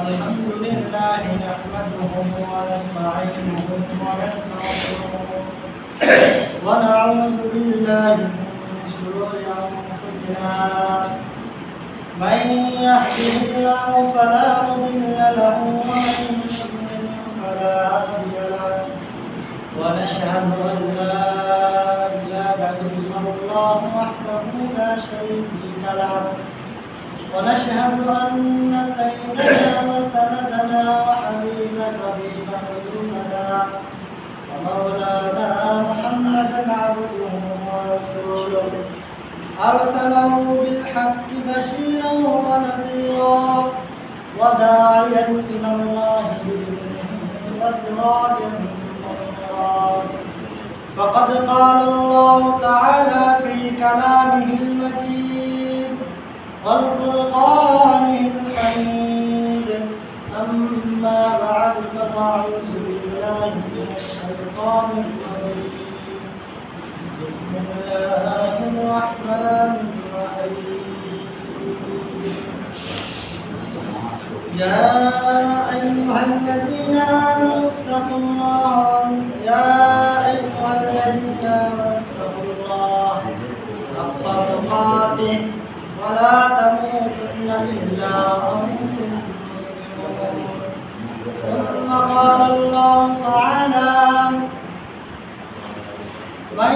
الحمد لله نحمده ونستعينه ونستغفره ونعوذ بالله من شرور أنفسنا من يهده الله فلا مضل له ومن يضلل فلا هادي له ونشهد أن لا إله إلا الله وحده لا شريك له ونشهد أن سيدنا وسندنا وحبيبنا قلوبنا ومولانا محمدا عبده ورسوله أرسله بالحق بشيرا ونذيرا وداعيا إلى الله بإذنه وسراجا منيرا فقد قال الله تعالى في كلامه المجيد والفرقان الحميد أما بعد فأعوذ بالله من الشيطان الرجيم بسم الله الرحمن الرحيم يا أيها الذين آمنوا اتقوا الله حق تقاته ولا تموتن إلا وأنتم مسلمون ثم قال الله تعالى من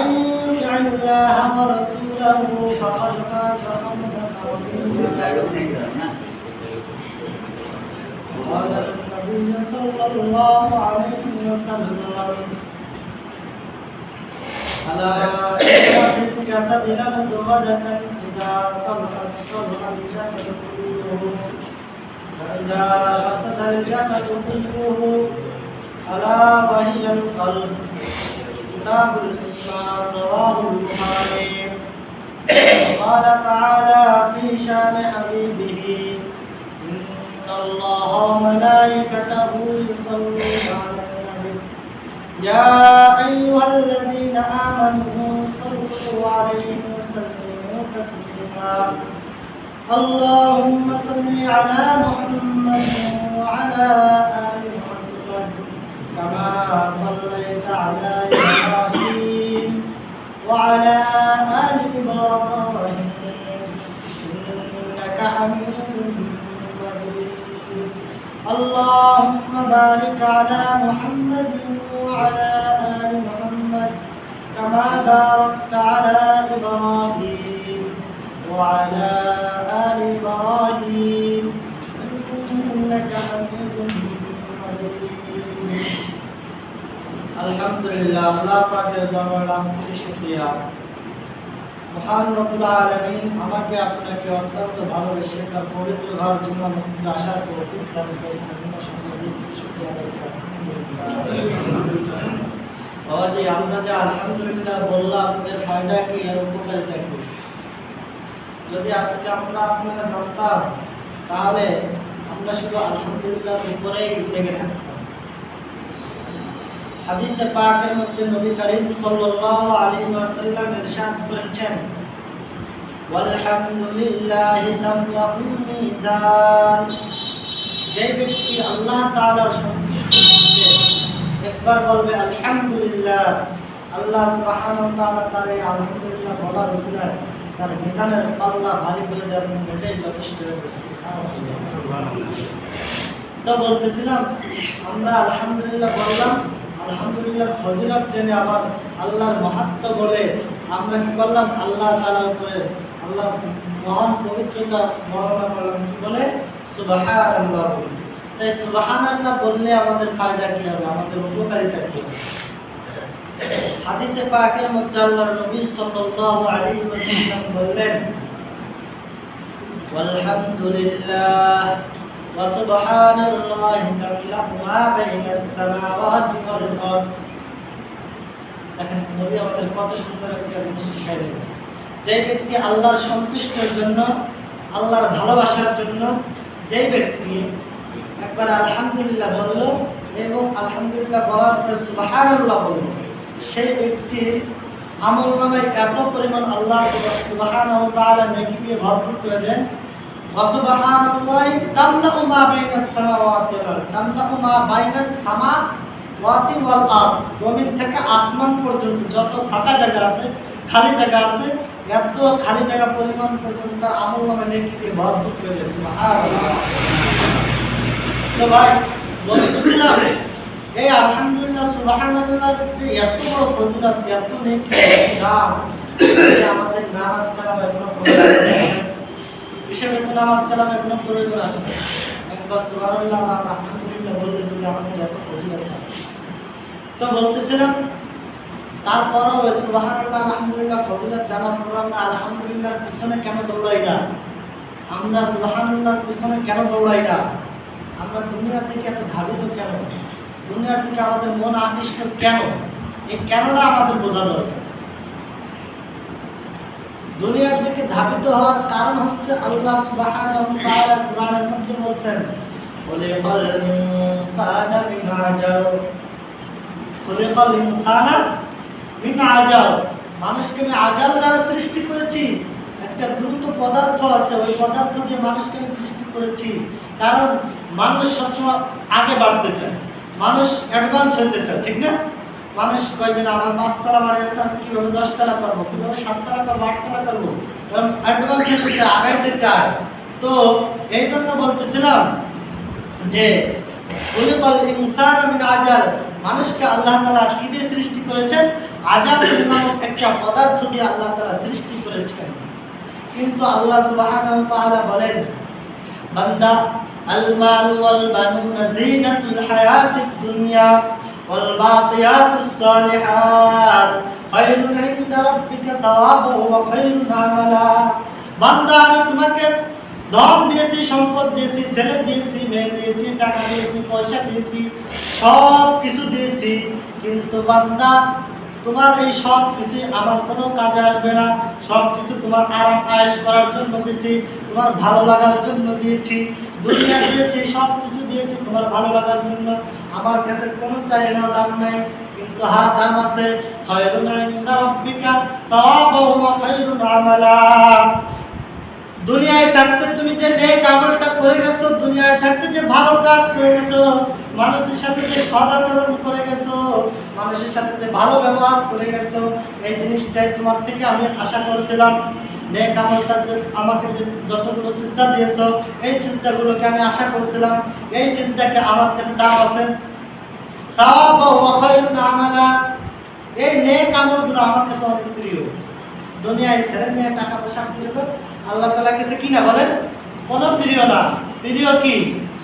يطع الله ورسوله فقد فاز فوزا عظيما قال النبي صلى الله عليه وسلم ألا إن في الجسد لمضغة إذا صلحت صلح الجسد كله وإذا فسد الجسد كله ألا وهي القلب كتاب الإيمان رواه البخاري قال تعالى في شأن حبيبه إن الله وملائكته يصلون على النبي يا أيها الذين آمنوا صلوا عليه وسلموا تسليما اللهم صل على محمد وعلى آل محمد كما صليت على إبراهيم وعلى آل إبراهيم إنك حميد مجيد اللهم بارك على محمد وعلى آل محمد كما باركت على إبراهيم وعلى آل إبراهيم إنك حميد مجيد الحمد لله আল্লাহ পাকের দরবারে লাখ কোটি শুকরিয়া মহান রব্বুল আলামিন আমাকে আপনাকে অত্যন্ত ভালোবেসে তার পবিত্র ঘর জুম্মা মসজিদে আসার তৌফিক দান করেছেন শুকরিয়া আদায় করি বাবাজি আমরা যে আলহামদুলিল্লাহ বললাম এর ফায়দা কি এর উপকারিতা কি যদি আজকে আমরা আপনারা জানতাম তাহলে আমরা শুধু আলহামদুলিল্লাহ উপরেই লেগে থাকতাম হাদিসে পাকের মধ্যে নবী করিম সাল্লাল্লাহু আলাইহি ওয়াসাল্লাম ইরশাদ করেছেন ওয়ালহামদুলিল্লাহি তামলাউল মিজান যে ব্যক্তি আল্লাহ তাআলার সন্তুষ্টি পেয়ে একবার বলবে আলহামদুলিল্লাহ আল্লাহ সুবহানাহু ওয়া তাআলা তার এই আলহামদুলিল্লাহ বলার উসিলায় তার মিজানের পাল্লা ভারী করে দেওয়ার জন্য এটাই যথেষ্ট হয়েছে তো বলতেছিলাম আমরা আলহামদুলিল্লাহ বললাম আলহামদুলিল্লাহ ফজিলত জেনে আবার আল্লাহর মাহাত্ম্য বলে আমরা কি করলাম আল্লাহ তাআলার উপরে আল্লাহ মহান পবিত্রতা বর্ণনা করলাম কি বলে সুবহানাল্লাহ তাই সুবহানাল্লাহ বললে আমাদের ফায়দা কি হবে আমাদের উপকারিতা কি হবে হাদিসে পাকের মধ্যে আল্লাহর নবী সাল্লাল্লাহু আলাইহি ওয়াসাল্লাম বললেন ওয়ালহামদুলিল্লাহ ওয়া সুবহানাল্লাহি তামলাউ মা বাইনাস সামাওয়াতি ওয়াল আরদ দেখেন নবী আমাদের কত সুন্দর একটা জিনিস শিখাইলেন যে ব্যক্তি আল্লাহর সন্তুষ্টির জন্য আল্লাহর ভালোবাসার জন্য যে ব্যক্তি একবার আলহামদুলিল্লাহ বলল এবং আলহামদুলিল্লাহ বলার পরে সুবহানাল্লাহ বলল সেই ব্যক্তির আমলনামায় এত পরিমাণ আল্লাহ সুবহানাহু ওয়া তাআলা নেকি দিয়ে ভরপুর করে দেন ওয়া সুবহানাল্লাহি তামলাউ মা বাইনাস সামাওয়াতি তামলাউ মা বাইনাস সামাওয়াতি ওয়াল আরদ, জমিন থেকে আসমান পর্যন্ত যত ফাঁকা জায়গা আছে, খালি জায়গা আছে, এত খালি জায়গা পরিমাণ পর্যন্ত তার আমলনামা নেকি দিয়ে ভরপুর করে দিয়েছে। সুবহানাল্লাহ। তো ভাই বলতেছিলাম এই আলহামদুলিল্লাহ সুবহানাল্লাহ যে এত বড় ফজিলত, এত নেকি, দাম, আমাদের নামাজ কালামের কোনো হিসেবে তো নামাজ কালামের কোনো প্রয়োজন আসে না। একবার সুবহানাল্লাহ আলহামদুলিল্লাহ বললে যদি আমাদের এত ফজিলত হয়। তো বলতেছিলাম তারপরও সুবহানাল্লাহ আলহামদুলিল্লাহ ফজিলত জানার পর আমরা আলহামদুলিল্লাহর পিছনে কেন দৌড়াই না? আমরা সুবহানাল্লাহর পিছনে কেন দৌড়াই না? আমরা দুনিয়ার দিকে এত ধাবিত কেন? দুনিয়ার দিকে আমাদের মন আকৃষ্ট কেন? এই কেনটা আমাদের বোঝা দরকার। দুনিয়ার দিকে ধাবিত হওয়ার কারণ হচ্ছে আল্লাহ সুবহানাহু ওয়া তাআলা কোরআনের মধ্যে বলছেন, খুলিকাল ইনসানা মিন আজাল, খুলিকাল ইনসানা মিন আজাল, মানুষকে আমি আজাল দ্বারা সৃষ্টি করেছি। একটা দ্রুত পদার্থ আছে, ওই পদার্থ দিয়ে মানুষকে আমি সৃষ্টি করেছি। কারণ মানুষ সবসময় আগে বাড়তে চায়, মানুষ অ্যাডভান্স হতে চায়, ঠিক না? মানুষ কয় যে না আমার 5 তলা বাড়ি আছে, আমি কীভাবে 10 তলা করবো, কীভাবে 7 তলা করবো, 8 তলা করবো, কারণ অ্যাডভান্স হতে চায়, আগাইতে চায়। তো এই জন্য বলতেছিলাম যে খুলিকাল ইনসানা মিন আজাল, মানুষকে আল্লাহ তাআলা কি দিয়ে সৃষ্টি করেছেন? আজাল নামক একটা পদার্থ দিয়ে আল্লাহ তাআলা সৃষ্টি করেছেন। কিন্তু আল্লাহ সুবহানাহু ওয়া তাআলা বলেন, বান্দা আল মাল ওয়াল বানুনা যিনাতুল হায়াতিদ দুনিয়া ওয়াল বাকিয়াতুস সালিহাত খায়রুন ইনদা রাব্বিকা সাওয়াবান ওয়া খায়রুন আমালা। বান্দা আমি তোমাকে ধন দিয়েছি, সম্পদ দিয়েছি, ছেলে দিয়েছি, মেয়ে দিয়েছি, টাকা দিয়েছি, পয়সা দিয়েছি, সব কিছু দিয়েছি, কিন্তু বান্দা তোমার এই সব কিছু আমার কোনো কাজে আসবে না। সব কিছু তোমার আরাম আয়েশ করার জন্য দিয়েছি, তোমার ভালো লাগার জন্য দিয়েছি, দুনিয়া দিয়েছি, সব কিছু দিয়েছি তোমার ভালো লাগার জন্য। আমার কাছে কোনো চাহিদা দাম নাই, কিন্তু হ্যাঁ দাম আছে। খায়রুন ইনদা রাব্বিকা সাওয়াবান ওয়া খায়রুন আমালা। দুনিয়ায় থাকতে তুমি যে নেক আমলটা করে গেছো, দুনিয়ায় থাকতে যে ভালো কাজ করে গেছো, মানুষের সাথে যে সদাচরণ করে গেছো, মানুষের সাথে যে ভালো ব্যবহার করে গেছো, এই জিনিসটাই তোমার থেকে আমি আশা করেছিলাম। নেক আমলটা যে আমাকে যে যতগুলো সিজদা দিয়েছো, এই সিজদাগুলোকে আমি আশা করেছিলাম, এই সিজদাকে আমার কাছে দাম আছে। সাওয়াব ওয়া খায়রুন আমালা, এই নেক আমলগুলো আমার কাছে অনেক প্রিয়। দুনিয়ায় ছেলে মেয়ে টাকা পয়সা দিয়েছো, আল্লাহ তাআলা কাছে কি না বলেন? কোনো প্রিয় না। প্রিয় কি?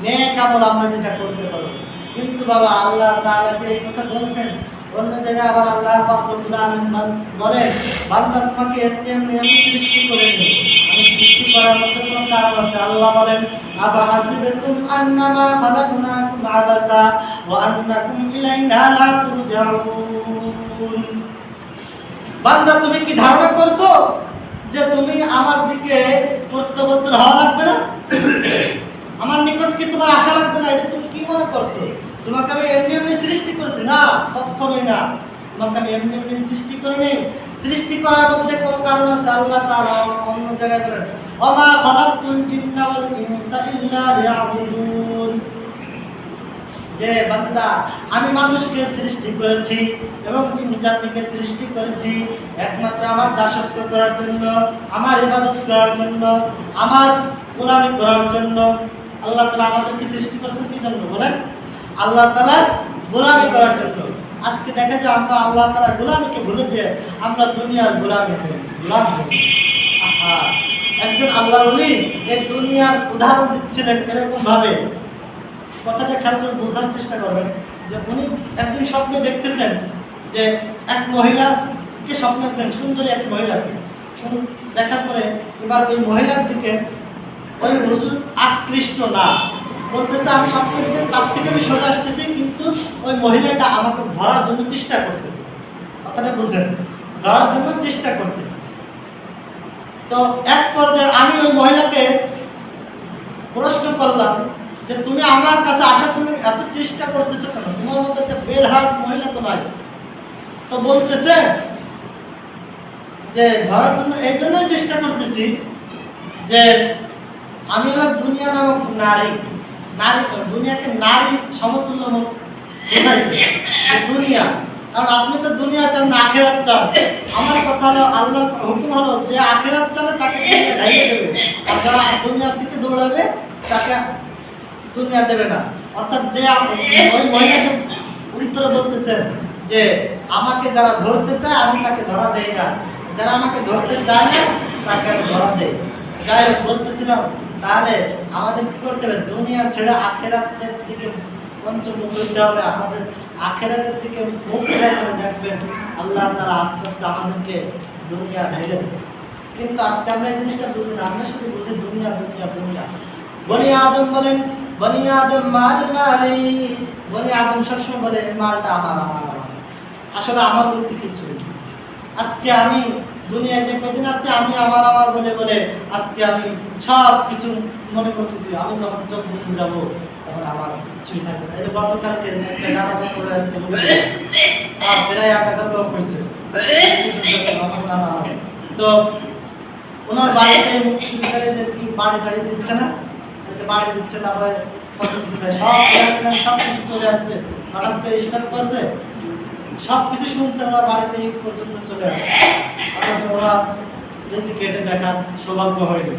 নেক আমল আমরা যেটা করতে পারবো। কিন্তু বাবা আল্লাহ তাআলা যে এই কথা বলছেন, অন্য জায়গায় আবার আল্লাহ পাক রব্বুল আলামিন বলেন, বান্দা তোমাকে এমনি এমনি আমি সৃষ্টি করিনি, আমি সৃষ্টি করার মধ্যে কোনো কারণ আছে। আল্লাহ বলেন, আবা হাসিবতুম আন্নামা খালাকনাকুম আবাসা ওয়া আন্নাকুম ইলাইনা লা তুরজাউন। বান্দা তুমি কি ধারণা করছো যে তুমি আমার দিকে প্রত্যাবর্তন হওয়া লাগবে না? আমার নিকট কি তোমার আশা লাগবে না? এটা তুমি কি মনে করছো? তোমাকে আমি এমনি এমনি সৃষ্টি করেছি? না, কখনোই না। তোমাকে আমি এমনি এমনি সৃষ্টি করিনি। সৃষ্টি করার মধ্যে কোনো কারণ আছে। আল্লাহ তাআলা অন্য জায়গায় বলেন, ওমা খালাকতুল জিন্না ওয়াল ইনসা ইল্লা লিয়াবুদুন, যে বান্দা আমি মানুষকে সৃষ্টি করেছি এবং জিন জাতিকে সৃষ্টি করেছি একমাত্র আমার দাসত্ব করার জন্য, আমার ইবাদত করার জন্য, আমার গোলামি করার জন্য। আল্লাহ তাআলা আমাদেরকে সৃষ্টি করেছেন কি জন্য বলেন? আল্লাহ তাআলা গোলামি করার জন্য। আজকে দেখা যায় আমরা আল্লাহ তাআলা গোলামিকে ভুলে যে আমরা দুনিয়ার গোলামি হয়ে গেছি, গোলাম হয়ে গেছি। আহা, একজন আল্লাহর ওলি এই দুনিয়ার উদাহরণ দিচ্ছিলেন এরকম ভাবে। কথাটা খেয়াল করে বোঝার চেষ্টা করবেন যে উনি একদিন স্বপ্নে দেখতেছেন যে এক মহিলাকে, স্বপ্নে দেখছেন সুন্দরী এক মহিলাকে। দেখার পরে এবার ওই মহিলার দিকে ওই হুজুর আকৃষ্ট না, বলতেছে আমি স্বপ্নে দেখে তার থেকে আমি সরে আসতেছি, কিন্তু ওই মহিলাটা আমাকে ধরার জন্য চেষ্টা করতেছে। কথাটা বুঝেন, ধরার জন্য চেষ্টা করতেছে। তো এক পর্যায়ে আমি ওই মহিলাকে প্রশ্ন করলাম যে তুমি আমার কাছে আসার জন্য এত চেষ্টা করতেছো কেন? তোমার মতো একটা বেলহাজ মহিলা তো নাই। তো বলতেছে যে ধরার জন্য এই জন্যই চেষ্টা করতেছি যে আমি হলাম দুনিয়া নামক নারী, নারী, দুনিয়াকে নারী সমতুল্য বোঝাইছে দুনিয়া। কারণ আপনি তো দুনিয়া চান না আখিরাত চান। আমার কথা হলো আল্লাহর হুকুম হলো যে আখিরাত চান তাকে দুনিয়া ঢাইয়ে দেবে, আর যারা দুনিয়ার দিকে দৌড়াবে তাকে দুনিয়া দেবে না। অর্থাৎ যে ওই মহিলাকে উত্তরে বলতেছেন যে আমাকে যারা ধরতে চায় আমি তাকে ধরা দেই না, যারা আমাকে ধরতে চায় না তাকে আমি ধরা দেই। যাই হোক বলতেছিলাম, তাহলে আমাদের কি করতে হবে? দুনিয়া ছেড়ে আখিরাতের দিকে পঞ্চমুখ হইতে হবে, আমাদের আখিরাতের দিকে মুখ ফেরাইতে হবে। দেখবেন আল্লাহ তাআলা আস্তে আস্তে আমাদেরকে দুনিয়া ঢেলে দেবে। কিন্তু আজকে আমরা এই জিনিসটা বুঝি না, আমরা শুধু বুঝি দুনিয়া দুনিয়া দুনিয়া। বনি আদম বলেন, বনি আদম মাল মালি, বনি আদম সবসময় বলে মালটা আমার আমার আমার। আসলে আমার বলতে কিছুই। আজকে আমি দুনিয়ায় যে কদিন আছে আমি আমার আমার বলে বলে আজকে আমি সব কিছু মনে করতেছি। আমি যখন চোখ বুঝে যাব তখন আমার কিছুই থাকবে না। এই যে গতকালকে একটা জানাজা করে আসছে, প্রায় 1000 লোক হয়েছে। তো ওনার বাড়িতে মুক্তিযোদ্ধারে যে কি বাড়ি টাড়ি দিচ্ছে না, যে বাড়ি দিচ্ছে, তারপরে কত কিছু দেয়, সব কিছু চলে আসছে। হঠাৎ করে স্টার্ট করছে, সব কিছু শুনছে, ওরা বাড়িতে এই পর্যন্ত চলে আসছে। অথচ ওরা রেজি কেটে দেখার সৌভাগ্য হয়নি।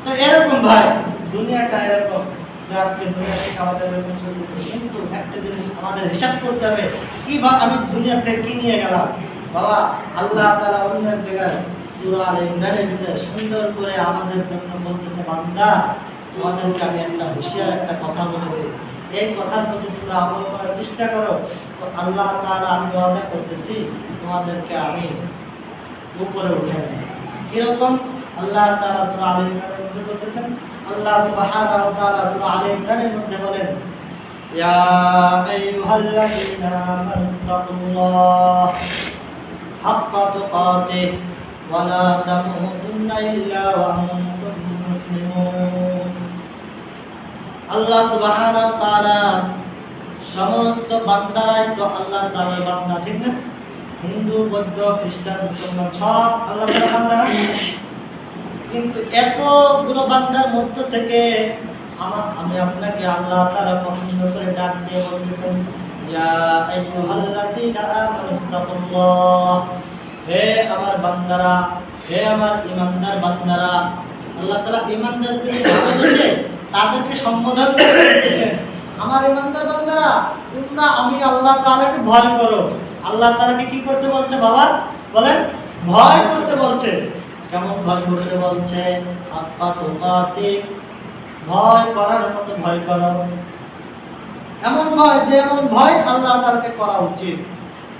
তো এরকম ভাই দুনিয়াটা এরকম যে আজকে দুনিয়া থেকে আমাদের এরকম চলে যেত। কিন্তু একটা জিনিস আমাদের হিসাব করতে হবে, কি বা আমি দুনিয়া থেকে কি নিয়ে গেলাম। বাবা আল্লাহ তাআলা অন্য এক জায়গায় সূরা আল ইমরানের ভিতরে সুন্দর করে আমাদের জন্য বলতেছে, বান্দা তোমাদেরকে আমি একটা হুঁশিয়ার একটা কথা বলে দিই, এই কথার প্রতি তোমরা আমল করার চেষ্টা করো, তো আল্লাহ তাআলা আমি ওয়াদা করতেছি তোমাদেরকে আমি উপরে উঠে নেব। কিরকম? আল্লাহ তাআলা সূরা আল ইমরানের মধ্যে বলতেছেন, আল্লাহ সুবহানাহু ওয়া তাআলা সূরা আল ইমরানের মধ্যে বলেন, ইয়া আইয়ুহাল্লাযীনা আমানু তাকুল্লাহ হাক্কা তুকাতিহি ওয়া লা তামুতুন্না ইল্লা ওয়া আনতুম মুসলিমুন। আল্লাহ সুবহানাহু ওয়া তাআলা সমস্ত বান্দারাই তো আল্লাহ তাআলার বান্দা, ঠিক না? হিন্দু, বৌদ্ধ, খ্রিস্টান, মুসলমান সব আল্লাহ তাআলার বান্দা। কিন্তু এতগুলো বান্দার মধ্য থেকে আমি আপনাকে আল্লাহ তাআলা পছন্দ করে ডাক দিয়ে বলতেছেন, ইয়া আইয়ুহাল্লাযীনা আমানু তাকুল্লাহ, হে আমার বান্দারা, হে আমার ঈমানদার বান্দারা। আল্লাহ তাআলা ঈমানদারদের ভালোবেসে তাদেরকে সম্বোধন করে বলতেছেন, আমার ঈমানদার বান্দারা তোমরা আমি আল্লাহ তাআলাকে ভয় করো। আল্লাহ তাআলাকে কি করতে বলছে বাবা? বলেন, ভয় করতে বলছে। কেমন ভয় করতে বলছে? হাক্কা তুকাতিহি, ভয় করার মতো ভয় করো। এমন ভয় যেমন ভয় আল্লাহ তাআলাকে করা উচিত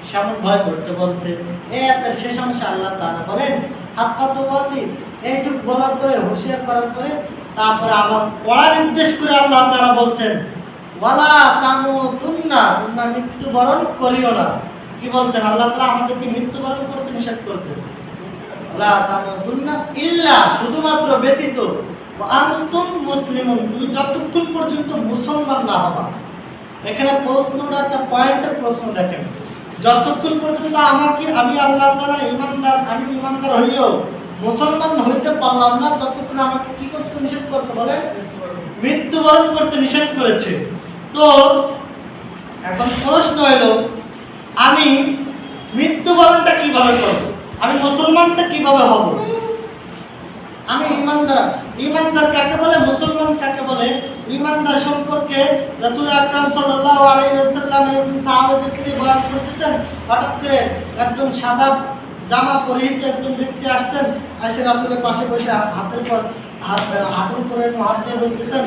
সেমন ভয় করতে বলছে। এই আয়াতের শেষ অংশে আল্লাহ তাআলা বলেন হাক্কা তুকাতিহি, এইটুক বলার পরে হুঁশিয়ার করার পরে তারপরে আবার পড়া নির্দেশ করে আল্লাহ তাআলা বলছেন, ওয়ালা তামুতুন্না, তোমরা মৃত্যুবরণ করিও না। কি বলছেন? আল্লাহ তাআলা আমাদেরকে মৃত্যুবরণ করতে নিষেধ করেছেন। ওয়ালা তামুতুন্না ইল্লা, শুধুমাত্র ব্যতীত, ওয়া আনতুম মুসলিমুন, তুমি যতক্ষণ পর্যন্ত মুসলমান না হবা। এখানে প্রশ্নটা একটা পয়েন্টের প্রশ্ন দেখেন, যতক্ষণ পর্যন্ত আমি আল্লাহ তাআলা ঈমানদার, আমি ঈমানদার হইলেও মুসলমান হইতে পারলাম না, ততক্ষণ আমাকে কি করতে নিষেধ করেছে? বলে মৃত্যুবরণ করতে নিষেধ করেছে। তো এখন প্রশ্ন হলো, আমি মৃত্যুবরণটা কিভাবে করব? আমি মুসলমানটা কিভাবে হব? আমি ঈমানদার। ঈমানদার কাকে বলে? মুসলমান কাকে বলে? ঈমানদার সম্পর্কে রাসূল আকরাম সাল্লাল্লাহু আলাইহি ওয়াসাল্লাম এবং সাহাবাদেরকে নিয়ে বয়ান করতেছেন। হঠাৎ করে একজন সাদা জামা পরিহিত একজন ব্যক্তি আসছেন, এসে রাসূলের পাশে বসে হাতের পর হাঁটুর উপরে হাত দিয়ে বলতেছেন,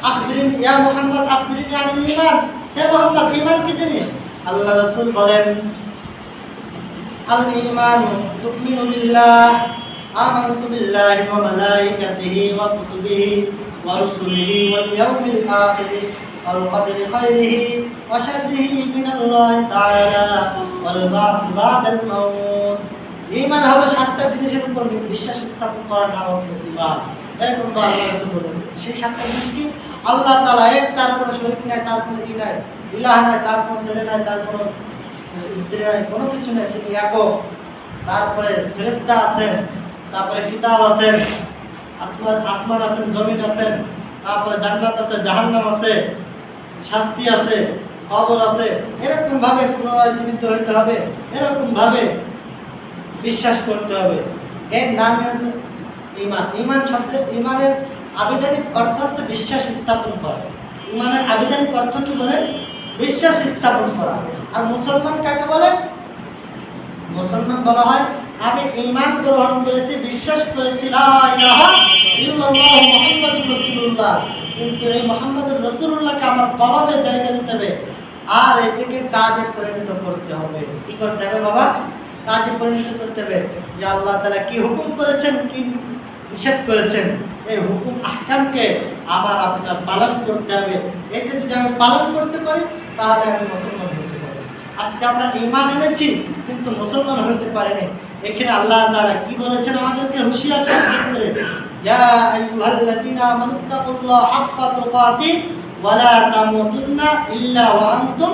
আখবিরিনি ইয়া মুহাম্মদ, আখবিরিনি আনিল ঈমান, হে মুহাম্মদ ঈমান কি জিনিস? আল্লাহ রাসূল বলেন, আল ঈমানু তুমিনু বিল্লাহ, আমানতু বিল্লাহি ওয়া মালাইকাতিহি ওয়া কুতুবিহি ওয়া রুসুলিহি ওয়াল ইয়াউমিল আখির ওয়াল কদরি খাইরিহি ওয়া শাররিহি মিনাল্লাহি তাআলা ওয়াল বা'স বা'দাল মাউত। ঈমান হলো 7টা জিনিসের উপর বিশ্বাস স্থাপন করার নাম হচ্ছে ঈমান। এরকম তো আল্লাহ রাসূল বলেন। সেই 7টা জিনিস কি? আল্লাহ তাআলা এক, তার কোনো শরীক নাই, তার কোনো ইলাহ নাই, তার কোনো ছেলে নাই, তার কোনো স্ত্রী নাই, কোনো কিছু নাই, তিনি একক। তারপরে ফেরেশতা আছেন, তারপরে কিতাব আছেন, আসমান আছেন, জমিন আছেন, তারপরে জান্নাত আছে, জাহান্নাম আছে, শাস্তি আছে, কবর আছে, এরকম ভাবে পুনরায় জীবিত হইতে হবে, এরকম ভাবে বিশ্বাস করতে হবে। এর নাম হচ্ছে ঈমান। ঈমান শব্দের ঈমানের আবিধানিক অর্থ হচ্ছে বিশ্বাস স্থাপন করা। ঈমানের আবিধানিক অর্থ কি বলে? বিশ্বাস স্থাপন করা। আর মুসলমান কাকে বলে? মুসলমান বলা হয় আমি ঈমান গ্রহণ করেছি, বিশ্বাস করেছি লা ইলাহা ইল্লাল্লাহ মুহাম্মাদুর রাসূলুল্লাহ, কিন্তু এই মুহাম্মাদুর রাসূলুল্লাহকে আমার কলবে জায়গা দিতে হবে আর এটাকে কাজে পরিণত করতে হবে। কি করতে হবে বাবা? কাজে পরিণত করতে হবে যে আল্লাহ তাআলা কি হুকুম করেছেন, কি নিষেধ করেছেন, এই হুকুম আহকামকে আমার আপনার পালন করতে হবে। এটা যদি আমি পালন করতে পারি তাহলে আমি মুসলমান হতে পারি। আজকে আমরা ঈমান এনেছি কিন্তু মুসলমান হতে পারিনি। এখানে আল্লাহ তাআলা কি বলেছেন আমাদেরকে হুঁশিয়ার সাবধান করে, ইয়া আইয়ুহাল্লাযীনা আমানুত্তাকুল্লাহা হাক্কা তুকাতিহি ওয়া লা তামুতুন্না ইল্লা ওয়া আনতুম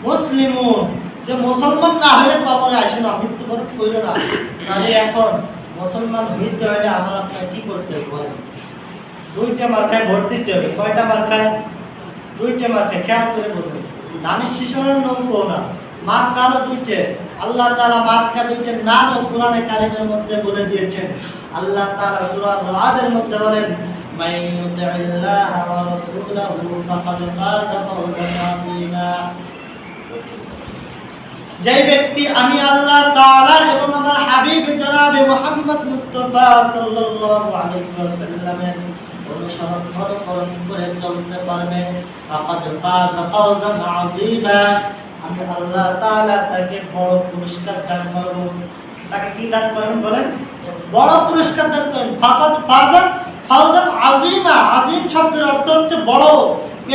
মুসলিমুন। যে মুসলমান না হয়ে কবরে আসে না, মৃত্যুবরণ কইল না। তাহলে এখন মুসলমান হইতে হলে আমার আপনার কি করতে হবে? দুইটা মার্কায় ভোট দিতে হবে। কয়টা মার্কায়? দুইটা মার্কায়। খেয়াল করে বোঝেন, দানিশ শিশনের নৌকো না, মার্কা হলো দুইটা। আল্লাহ তাআলা মার্কা দুইটার নামও কোরআনে কারিমের মধ্যে বলে দিয়েছেন। আল্লাহ তাআলা সূরা রাদের মধ্যে বলেন, মান ইউতি'িল্লাহা ওয়া রাসূলাহু ফাকাদ ফাযা ফাওজান আযীমা। যে ব্যক্তি আমি আল্লাহ তাআলা এবং আমার হাবিব জনাবে মুহাম্মদ মুস্তাফা সাল্লাল্লাহু আলাইহি ওয়াসাল্লামের অনুসরণ অনুকরণ করে চলতে পারবে, ফাকাদ ফাযা ফাওজান আযীমা, আমি আল্লাহ তাআলা তাকে বড় পুরস্কার দান করব। তাকে কি দান করবেন বলেন? বড় পুরস্কার দান করবেন। ফাকাদ ফাযা ফাওজান আযীমা। আযীম শব্দের অর্থ হচ্ছে বড়।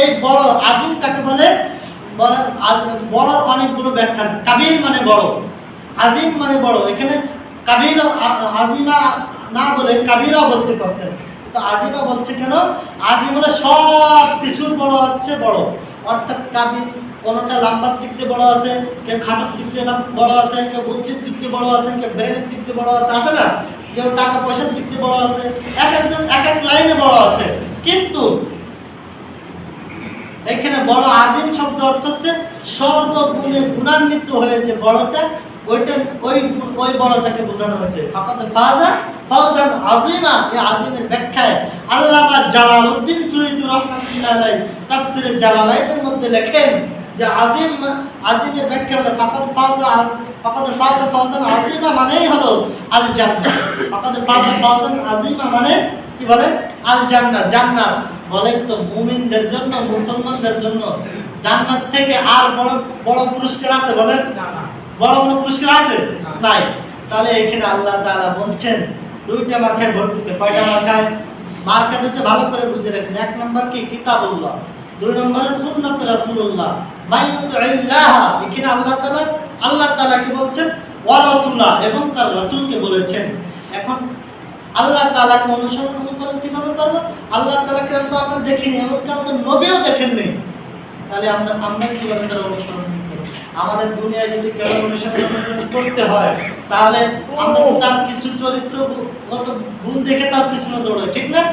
এই বড়, আযীম কাকে বলে? বড় অনেকগুলো ব্যাখ্যা আছে। কাবীর মানে বড়, আযীম মানে বড়। এখানে কাবীর আযীমা না বলে কাবীরা বলতে পারতেন, তো আযীমা বলছে কেন? আযীম হলো সব কিছুর বড় হচ্ছে বড়, অর্থাৎ কাবীর কোনটা লম্বার দিক দিয়ে বড় আছে, কেউ খাটোর দিক দিয়ে বড় আছে, কেউ বুদ্ধির দিক দিয়ে বড় আছে, কেউ ব্রেনের দিক দিয়ে বড় আছে, আছে না? কেউ টাকা পয়সার দিক দিয়ে বড় আছে, এক একজন এক এক লাইনে বড় আছে। কিন্তু এখানে বড় আযীম শব্দ অর্থ হচ্ছে সর্বগুণে গুণান্বিত হয়ে যে বড়টা, ওইটা ওই বড়টাকে বোঝানো হয়েছে। ফাকাদ ফাযা ফাওজান আযীমা। এই আযীমের ব্যাখ্যায় আল্লামা জালালউদ্দিন সুয়ুতী রাহমাতুল্লাহ আলাইহি তাফসীরে জালালাইনের মধ্যে লেখেন যে আযীমের ব্যাখ্যা হলো ফাকাদ ফাযা ফাওজান আযীমা মানেই হলো আল জান্নাহ। ফাকাদ ফাযা ফাওজান আযীমা মানে কি বলেন? আল জান্নাহ, জান্নাত। বলেন তো মুমিনদের জন্য, মুসলমানদের জন্য জান্নাত থেকে আর বড় বড় পুরস্কার আছে? বলেন বড় কোনো পুরস্কার আছে? নাই। তাহলে এখানে আল্লাহ তাআলা বলছেন দুইটা মার্কায় ভোট দিতে। কয়টা মার্কায়? মার্কা দুটো ভালো করে বুঝে রাখেন। এক নম্বর কি? কিতাবুল্লাহ। দুই নম্বরে সুন্নাত রাসূলুল্লাহ। মাইয়ুতি'িল্লাহ, এখানে আল্লাহ তাআলা কি বলছেন? ওয়া রাসূলা, এবং তার রাসূলকে বলেছেন। এখন আল্লাহ তাআলাকে অনুসরণ অনুকরণ কিভাবে করব? আল্লাহ তাআলাকে তো আমরা দেখিনি, এমনকি আমাদের নবীও দেখেননি। তাহলে আমরা কিভাবে তার অনুসরণ করব? আমাদের দুনিয়ায় যদি কেউ অনুসরণ করতে হয় তাহলে আমরা তো তার কিছু চরিত্রগত গুণ দেখে তার পিছনে দৌড়াই, ঠিক না?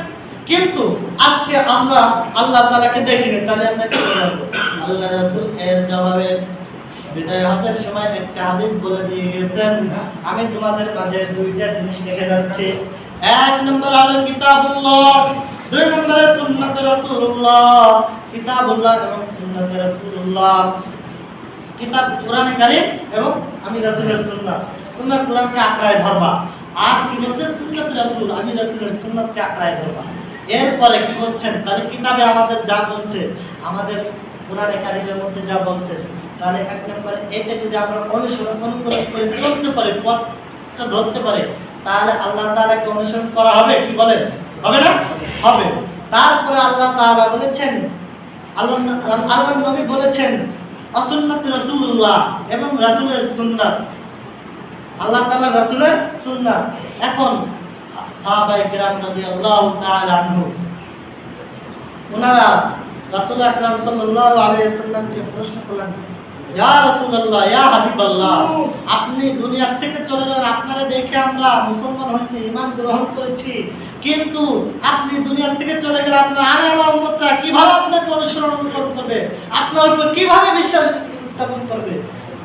কিন্তু আজকে আমরা আল্লাহ তাআলাকে দেখিনি, তাহলে আমরা কি করব? আল্লাহ রাসূল এর জবাবে বিদায় হজের সময় একটা হাদিস বলে দিয়ে গেছেন। আমি তোমাদের মাঝে দুইটা জিনিস রেখে যাচ্ছি। এক নম্বর হলো কিতাবুল্লাহ, দুই নম্বরে সুন্নাত রাসূলুল্লাহ। কিতাবুল্লাহ এবং সুন্নাত রাসূলুল্লাহ, কিতাব কোরআনে কারীম এবং আমি রাসূলের সুন্নাত। তোমরা কোরআনকে আঁকড়ায় ধরবা। আর কি বলছে? সুন্নাত রাসূল, আমি রাসূলের সুন্নাতকে আঁকড়ায় ধরবা। এরপরে কি বলছেন? তাহলে কিতাবে আমাদের যা বলছে, আমাদের কোরআনে কারীমের মধ্যে যা বলছে, তাহলে এক নম্বরে এটা যদি আমরা অনুসরণ অনুকরণ করে চলতে পারি, পথটা ধরতে পারি, তাহলে আল্লাহ তাআলাকে অনুসরণ করা হবে। কি বলেন? হবে না? হবে। তারপরে আল্লাহ তাআলা বলেছেন, আল্লাহ নবী বলেছেন আসুন্নাত রাসূলুল্লাহ, এবং রাসূলের সুন্নাত। আল্লাহ তাআলা রাসূলের সুন্নাত। এখন সাহাবায়ে কেরাম রাদিয়াল্লাহু তাআলা আনহু ওনারা রাসূল আকরাম সাল্লাল্লাহু আলাইহি ওয়াসাল্লামকে প্রশ্ন করলেন, ইয়া রাসূলুল্লাহ, ইয়া হাবিবাল্লাহ, আপনি দুনিয়া থেকে চলে যাবেন, আপনারা দেখে আমরা মুসলমান হয়েছি, ঈমান গ্রহণ করেছি, কিন্তু আপনি দুনিয়া থেকে চলে গেলে আপনার আনে আলা উম্মতরা কিভাবে আপনাকে অনুসরণ করবে, আপনার উপর কিভাবে বিশ্বাস স্থাপন করবে?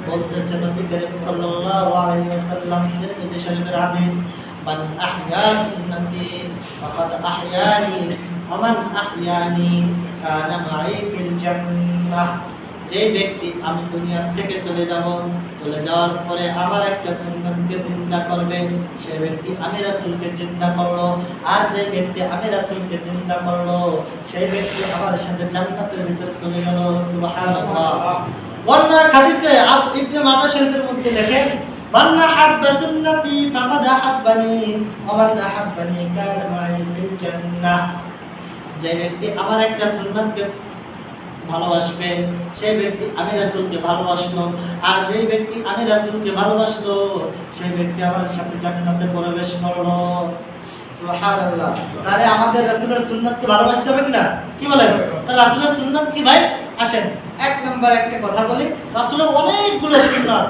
বলতেছে নবী করিম সাল্লাল্লাহু আলাইহি ওয়াসাল্লাম, তিরমিজি শরীফের হাদিস, মান আহইয়া সুন্নতি ফাকাদ আহইয়ানি ওয়া মান আহইয়ানি কানা মাই ফিল জান্নাহ। যে ব্যক্তি আমি দুনিয়া থেকে চলে যাওয়ার পরে আমার একটা সুন্নতকে চিন্তা করবে, সে ব্যক্তি আমি রাসূলকে চিন্তা করলো, আর যে ব্যক্তি আমি রাসূলকে চিন্তা করলো, সেই ব্যক্তি আমার সাথে জান্নাতের ভিতরে চলে গেল। সুবহানাল্লাহ। অন্য হাদিসে ইবনে মাজাহ শরীফের মধ্যে লেখেন, মান হাব্বা সুন্নতি ফাকাদ হাব্বানি ওয়া মান হাব্বানি কানা মাই ফিল জান্নাহ। যে ব্যক্তি আমার একটা সুন্নতকে ভালোবাসবে, সেই ব্যক্তি আমি রাসূলকে ভালোবাসলো, আর যেই ব্যক্তি আমি রাসূলকে ভালোবাসলো, সেই ব্যক্তি আমার সাথে জান্নাতে প্রবেশ করলো। সুবহানাল্লাহ। তাহলে আমাদের রাসূলের সুন্নাতকে ভালোবাসতে হবে কিনা? কি বলেন? তাহলে রাসূলের সুন্নাত কি ভাই? আসেন এক নাম্বার একটা কথা বলি, রাসূলের অনেকগুলো সুন্নাত,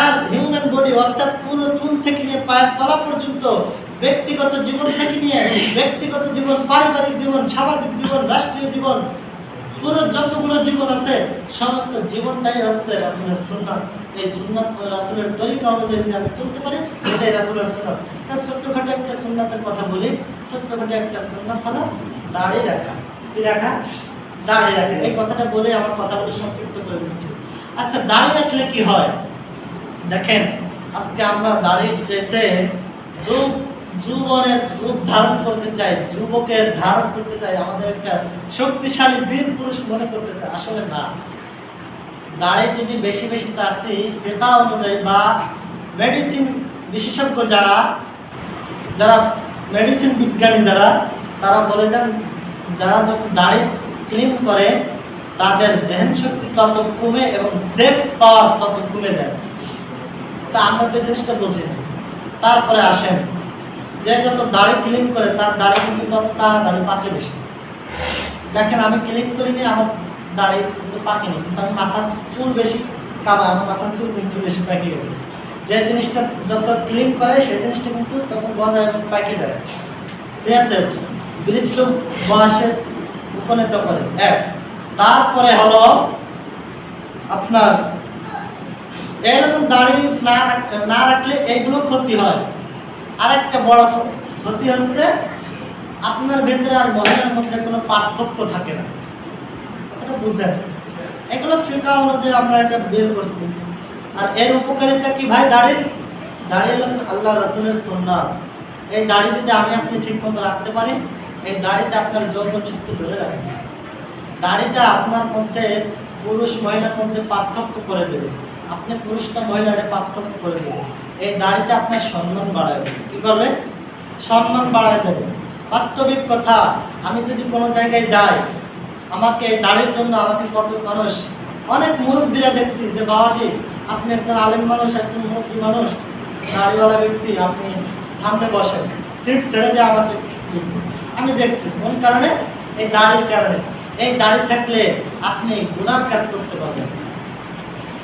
আর হিউম্যান বডি অর্থাৎ পুরো চুল থেকে নিয়ে পায়ের তলা পর্যন্ত, ব্যক্তিগত জীবন থেকে নিয়ে ব্যক্তিগত জীবন, পারিবারিক জীবন, সামাজিক জীবন, রাষ্ট্রীয় জীবন, পুরো যতগুলো জীবন আছে সমস্ত জীবনটাই হচ্ছে রাসূলের সুন্নাত। এই সুন্নাত ও রাসূলের তরিকা অনুযায়ী যদি আমি চলতে পারি, এটাই রাসূলের সুন্নাত। তার ছোট্টখাটো একটা সুন্নাতের কথা বলি। ছোট্টখাটো একটা সুন্নাত হলো দাড়ি রাখা। কি রাখা? দাড়ি রাখা। এই কথাটা বলে আমার কথাগুলো সংক্ষিপ্ত করে দিচ্ছি। আচ্ছা, দাড়ি রাখলে কি হয়? দেখেন, আজকে আমরা দাড়ি চেয়েছে যুবনের রূপ ধারণ করতে চাই, যুবকের ধারণ করতে চাই, আমাদের একটা শক্তিশালী বীর পুরুষ মনে করতে চাই। আসলে না, দাড়ি যদি বেশি বেশি চাচ্ছি ফিকহ অনুযায়ী বা মেডিসিন বিশেষজ্ঞ যারা মেডিসিন বিজ্ঞানী তারা বলে যান, যারা যত দাড়ি ক্লিন করে তাদের জেহেন শক্তি তত কমে এবং সেক্স পাওয়ার তত কমে যায়। তা আমরা তো জিনিসটা বুঝি না। তারপরে আসেন, যে যত দাড়ি ক্লিন করে তার দাড়ি কিন্তু তত তাড়াতাড়ি পাকে বেশি। দেখেন, আমি ক্লিন করিনি, আমার দাড়ি কিন্তু পাকেনি, কিন্তু আমি মাথার চুল বেশি কামাই, আমার মাথার চুল কিন্তু বেশি পাকে গেছে। যে জিনিসটা যত ক্লিন করে সেই জিনিসটা কিন্তু তত গজায় এবং পাকে যায়। ঠিক আছে? বৃদ্ধ বয়সে উপনীত করে এক। তারপরে হলো আপনার এইরকম দাড়ি না রাখলে এইগুলো ক্ষতি হয়। আরেকটা বড় ক্ষতি হচ্ছে আপনার ভেতরে আর মহিলার মধ্যে কোনো পার্থক্য থাকে না। কথাটা বুঝেন? এগুলো ফিকহ অনুযায়ী আমরা এটা বের করছি। আর এর উপকারিতা কি ভাই? দাড়ি হলো আল্লাহ রাসূলের সুন্নাত। এই দাড়ি যদি আমি আপনি ঠিক মতো রাখতে পারি, এই দাড়িতে আপনার যৌবন শক্তি ধরে রাখবে। দাড়িটা আপনার মধ্যে পুরুষ মহিলার মধ্যে পার্থক্য করে দেবে। আপনি পুরুষ না মহিলার পার্থক্য করে দেবে। এই দাড়িতে আপনার সম্মান বাড়ায় দেবে। কী করবে? সম্মান বাড়ায় দেবে। বাস্তবিক কথা, আমি যদি কোনো জায়গায় যাই, আমাকে এই দাড়ির জন্য আমাকে কত মানুষ, অনেক মুরব্বীরা দেখছি যে বাবাজি আপনি একজন আলেম মানুষ, একজন মুরব্বী মানুষ, দাড়িওয়ালা ব্যক্তি, আপনি সামনে বসেন, সিট ছেড়ে দিয়ে আমাকে দিয়েছি। আমি দেখছি কোন কারণে? এই দাড়ির কারণে। এই দাড়ি থাকলে আপনি গুনার কাজ করতে পারবেন।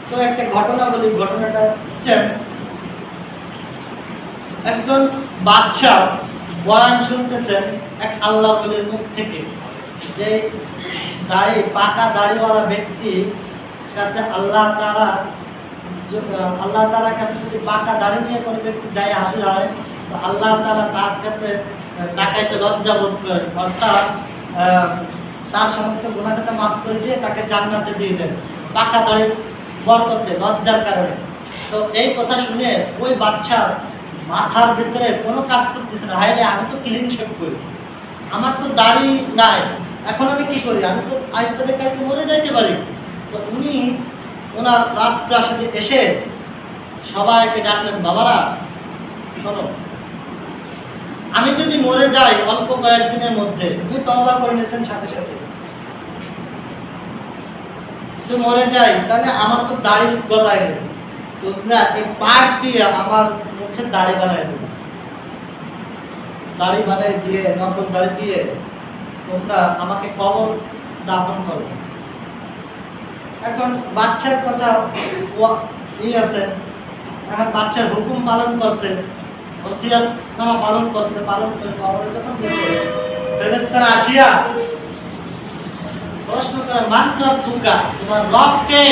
তো একটা ঘটনা বলি, ঘটনাটা হচ্ছে একজন বাদশা বয়ান শুনতেছেন এক আল্লাহ ওলির মুখ থেকে, যে পাকা দাড়িওয়ালা ব্যক্তি কাছে আল্লাহ তাআলার কাছে যদি পাকা দাড়ি নিয়ে কোনো ব্যক্তি যায় হাজির হয়, তো আল্লাহ তাআলা তার কাছে তাকাইতে লজ্জা বোধ করেন, অর্থাৎ তার সমস্ত গুনাহ খাতা মাফ করে দিয়ে তাকে জান্নাতে দিয়ে দেন, পাকা দাড়ির বরকতে, লজ্জার কারণে। তো এই কথা শুনে ওই বাদশার মাথার ভিতরে কোনো কাজ করতেছে না, হায় রে, আমি তো ক্লিন শেভ করি, আমার তো দাড়ি নাই, এখন আমি কি করি? আমি তো আজ বাদে কালকে মরে যাইতে পারি। তো উনি ওনার রাজপ্রাসাদে এসে সবাইকে ডাকলেন, বাবারা শোনো, আমি যদি মরে যাই অল্প কয়েকদিনের মধ্যে, উনি তওবা করে নিয়েছেন সাথে সাথে, যদি মরে যাই তাহলে আমার তো দাড়ি গজায় নেই, তোমরা এই পাট দিয়ে আমার মুখে দাড়ি বানায় দেবে, দাড়ি বানাই দিয়ে, নকল দাড়ি দিয়ে তোমরা আমাকে কবর দাফন করো। এখন বাচ্চার কথা আছে, এখন বাচ্চার হুকুম পালন করছে, ওসিয়ত নামা পালন করছে, পালন করে কবরে যখন দিছে, ফেরেশতারা আসিয়া প্রশ্ন করে, মান রব্বুকা, তোমার রব কে?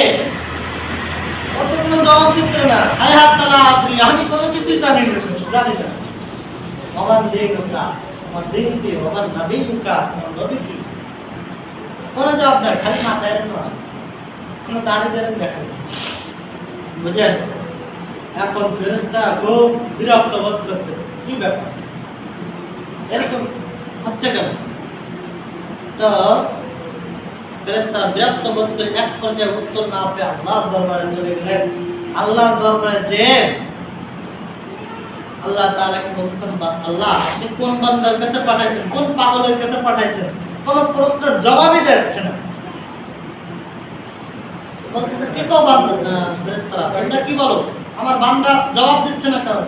কতগুলো জবাব দিতে না, হায় হাত তালা আপনি, আমি কোনো কিছুই জানি না। আমার দিনুকা, আমার দিন কি, আমার নবীনুকা, তোমার নবী কি? কোনো জবাব নাই, খালি মাথায় না, কোনো দাঁড়িয়ে দাঁড়িয়ে দেখেন, বুঝে আসছে। এখন ফেরেশতা খুব বিরক্ত বোধ করতেছে, কি ব্যাপার, এরকম হচ্ছে কেন? তো ফেরেশতা বিরক্ত বোধ করে এক পর্যায়ে উত্তর না পেয়ে আল্লাহর দরবারে চলে গেলেন। আল্লাহর দরবারে যে আল্লাহ তাআলাকে বলতেছেন, আল্লাহ আপনি কোন বান্দার কাছে পাঠাইছেন, কোন পাগলের কাছে পাঠাইছেন? কোন প্রশ্নের জবাবই দিচ্ছে না। বলতেছে কে কো বান্দা? ফেরেশতারা তোমরা কি বলো? আমার বান্দা জবাব দিচ্ছে না কেন?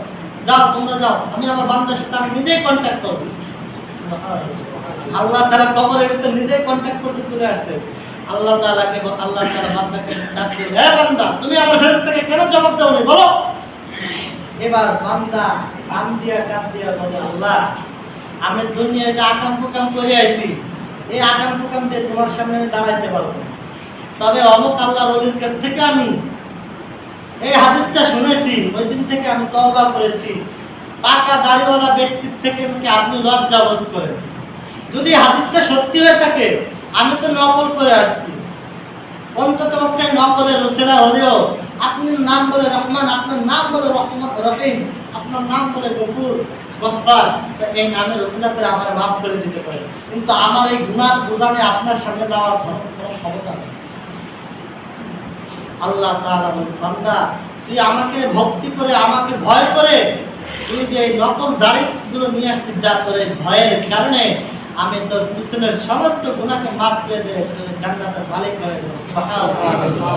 যাও তোমরা যাও, আমি আমার বান্দার সাথে আমি নিজেই কন্টাক্ট করব। সুবহানাল্লাহ, আল্লাহ তাআলা কবরের ভিতর নিজেই কন্টাক্ট করতে চলে আসছে। আল্লাহ তাআলা বান্দাকে ডাক দিলেন, হে বান্দা, তুমি আমার ফেরেশতাকে কেন জবাব দাওনি বলো? এবার বান্দা কান দিয়া বলে, আল্লাহ আমি দুনিয়ায় যে আকাম কুকাম করে আইছি, এই আকাম কুকাম দিয়ে তোমার সামনে আমি দাঁড়াইতে পারবো না। তবে অমুক আল্লাহর ওলির কাছ থেকে আমি এই হাদিসটা শুনেছি, ওই দিন থেকে আমি তওবা করেছি। পাকা দাড়িওয়ালা ব্যক্তির থেকে নাকি আপনি লজ্জা বোধ করেন। যদি হাদিসটা সত্যি হয়ে থাকে, আমি তো নকল করে আসছি, অন্তত পক্ষে নকলের রসিলা হলেও আপনার নাম বলে রহমান, আপনার নাম বলে রহিম, আপনার নাম বলে গফুর গফফার, এই নামের রসিলা করে আমার মাফ করে দিতে পারে। কিন্তু আমার এই গুনাহ বোঝানে আপনার সামনে যাওয়ার কোনো ক্ষমতা নেই। আল্লাহ তাআলা বলেন, বান্দা তুই আমাকে ভক্তি করে, আমাকে ভয় করে তুই যে নকল দাড়িগুলো নিয়ে আসছিস, যা তোর এই ভয়ের কারণে আমি তোর পিছনের সমস্ত গুনাহকে মাফ করে দিয়ে তোর জান্নাতের মালিক করে দেব। সুবহানাল্লাহ।